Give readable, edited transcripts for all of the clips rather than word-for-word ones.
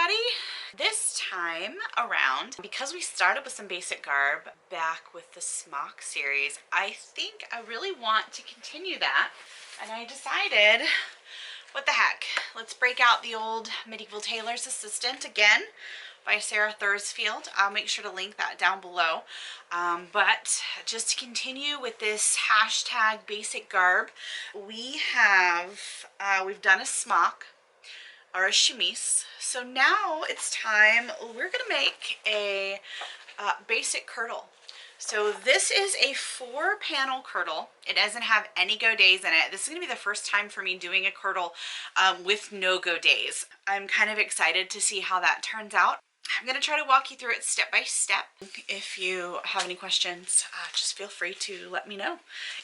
everybody. This time around, because we started with some basic garb back with the smock series, I think I really want to continue that, and I decided, what the heck, let's break out the old Medieval Tailor's Assistant again by Sarah Thursfield. I'll make sure to link that down below. But just to continue with this hashtag basic garb, we've done a smock or a chemise. So now it's time, we're gonna make a basic kirtle. So this is a 4-panel kirtle. It doesn't have any godets in it. This is gonna be the first time for me doing a kirtle with no godets. I'm kind of excited to see how that turns out. I'm gonna try to walk you through it step by step. If you have any questions, just feel free to let me know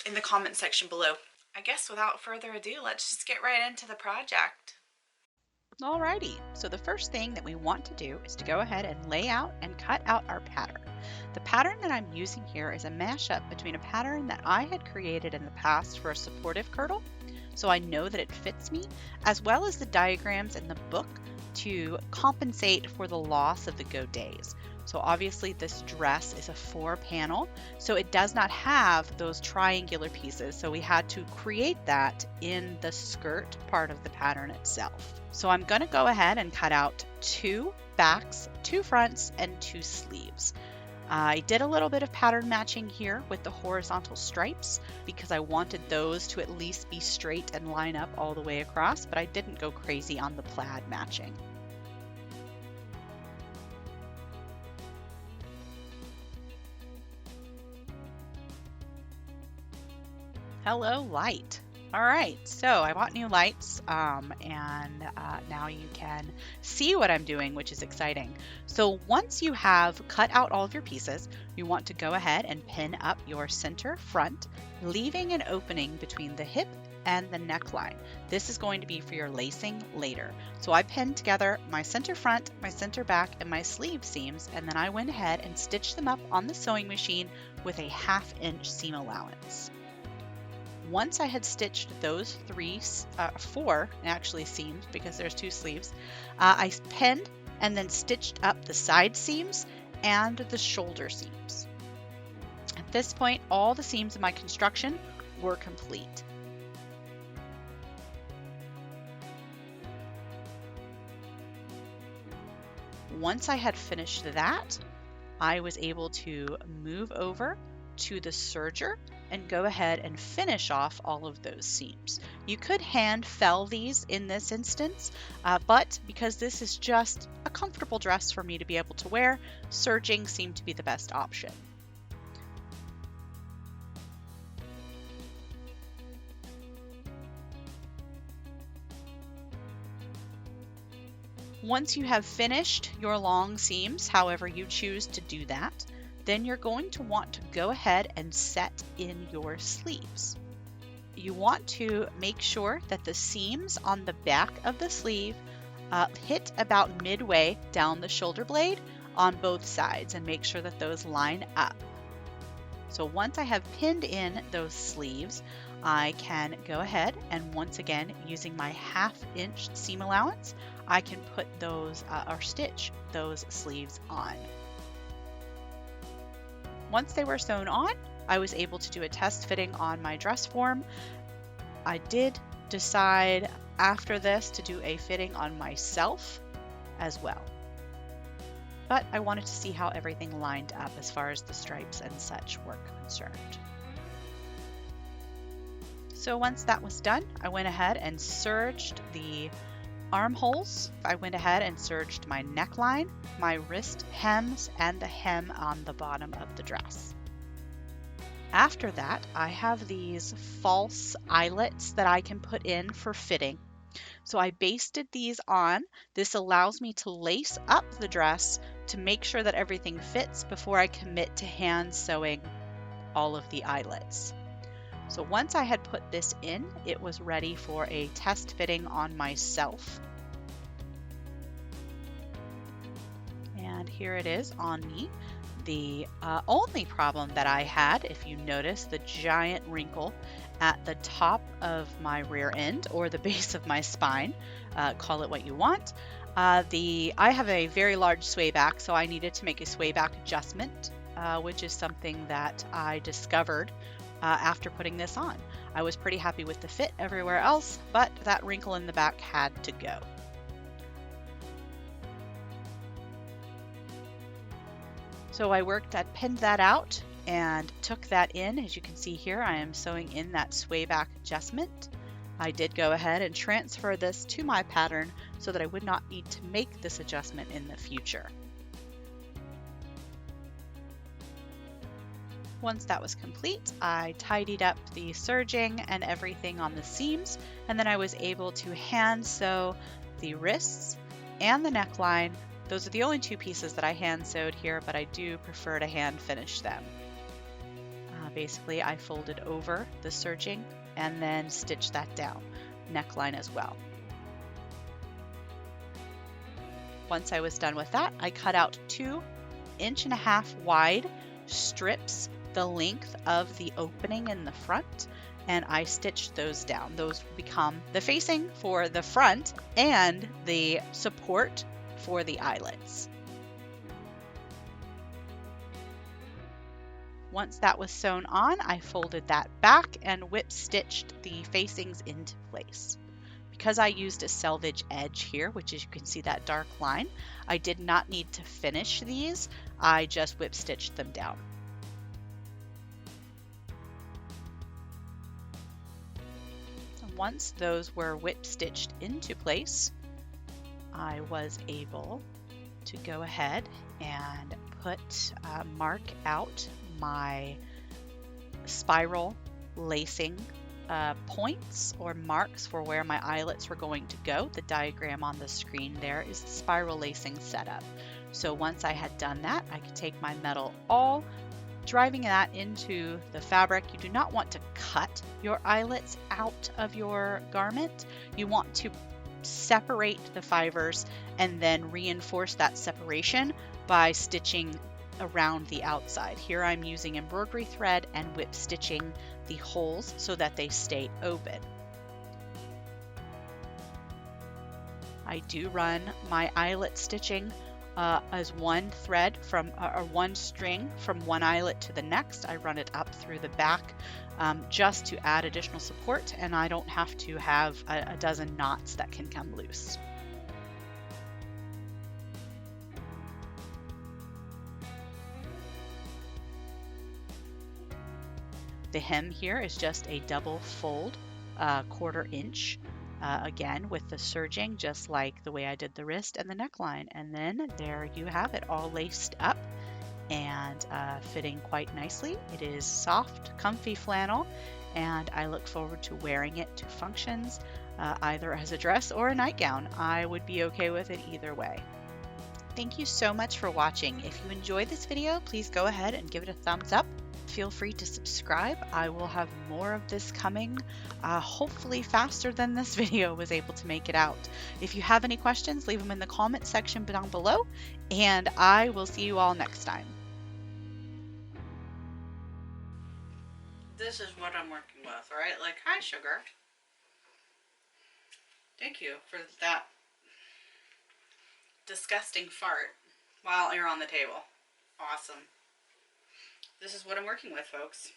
in the comment section below. I guess without further ado, let's just get right into the project. Alrighty, so the first thing that we want to do is to go ahead and lay out and cut out our pattern. The pattern that I'm using here is a mashup between a pattern that I had created in the past for a supportive kirtle, so I know that it fits me, as well as the diagrams in the book to compensate for the loss of the godets. So obviously this dress is a 4-panel, so it does not have those triangular pieces, so we had to create that in the skirt part of the pattern itself. So I'm going to go ahead and cut out 2 backs, 2 fronts, and 2 sleeves. I did a little bit of pattern matching here with the horizontal stripes because I wanted those to at least be straight and line up all the way across, but I didn't go crazy on the plaid matching. Hello, light. All right, so I bought new lights and now you can see what I'm doing, which is exciting. So once you have cut out all of your pieces, you want to go ahead and pin up your center front, leaving an opening between the hip and the neckline. This is going to be for your lacing later. So I pinned together my center front, my center back, and my sleeve seams, and then I went ahead and stitched them up on the sewing machine with a 1/2 inch seam allowance. Once I had stitched those 4 actually seams, because there's 2 sleeves, I pinned and then stitched up the side seams and the shoulder seams. At this point, all the seams in my construction were complete. Once I had finished that, I was able to move over to the serger and go ahead and finish off all of those seams. You could hand fell these in this instance, but because this is just a comfortable dress for me to be able to wear, serging seemed to be the best option. Once you have finished your long seams, however you choose to do that, then you're going to want to go ahead and set in your sleeves. You want to make sure that the seams on the back of the sleeve hit about midway down the shoulder blade on both sides, and make sure that those line up. So once I have pinned in those sleeves, I can go ahead and once again, using my 1/2 inch seam allowance, I can put those or stitch those sleeves on. Once they were sewn on, I was able to do a test fitting on my dress form. I did decide after this to do a fitting on myself as well. But I wanted to see how everything lined up as far as the stripes and such were concerned. So once that was done, I went ahead and serged the armholes. I went ahead and serged my neckline, my wrist hems, and the hem on the bottom of the dress. After that, I have these false eyelets that I can put in for fitting. So I basted these on. This allows me to lace up the dress to make sure that everything fits before I commit to hand sewing all of the eyelets. So once I had put this in, it was ready for a test fitting on myself. And here it is on me. The only problem that I had, if you notice the giant wrinkle, at the top of my rear end or the base of my spine. Call it what you want. I have a very large sway back, so I needed to make a sway back adjustment, which is something that I discovered after putting this on. I was pretty happy with the fit everywhere else, but that wrinkle in the back had to go. So I pinned that out and took that in. As you can see here, I am sewing in that sway back adjustment. I did go ahead and transfer this to my pattern so that I would not need to make this adjustment in the future. Once that was complete, I tidied up the serging and everything on the seams, and then I was able to hand sew the wrists and the neckline. Those are the only two pieces that I hand sewed here, but I do prefer to hand finish them. Basically, I folded over the serging and then stitched that down, neckline as well. Once I was done with that, I cut out 2.5 inch wide strips the length of the opening in the front, and I stitched those down. Those become the facing for the front and the support for the eyelets. Once that was sewn on, I folded that back and whip stitched the facings into place. Because I used a selvage edge here, which is, you can see that dark line, I did not need to finish these. I just whip stitched them down. Once those were whip stitched into place, I was able to go ahead and mark out my spiral lacing points or marks for where my eyelets were going to go. The diagram on the screen there is the spiral lacing setup. So once I had done that, I could take my metal awl, driving that into the fabric. You do not want to cut your eyelets out of your garment. You want to separate the fibers and then reinforce that separation by stitching around the outside. Here I'm using embroidery thread and whip stitching the holes so that they stay open. I do run my eyelet stitching as one thread or one string from one eyelet to the next. I run it up through the back just to add additional support, and I don't have to have a dozen knots that can come loose. The hem here is just a double fold, 1/4 inch, again with the serging, just like the way I did the wrist and the neckline. And then there you have it, all laced up and fitting quite nicely. It is soft, comfy flannel, and I look forward to wearing it to functions, either as a dress or a nightgown. I would be okay with it either way. Thank you so much for watching. If you enjoyed this video, please go ahead and give it a thumbs up. Feel free to subscribe. I will have more of this coming, hopefully faster than this video was able to make it out. If you have any questions, leave them in the comment section down below, and I will see you all next time. This is what I'm working with, all right? Like, hi, sugar. Thank you for that disgusting fart while you're on the table. Awesome. This is what I'm working with, folks.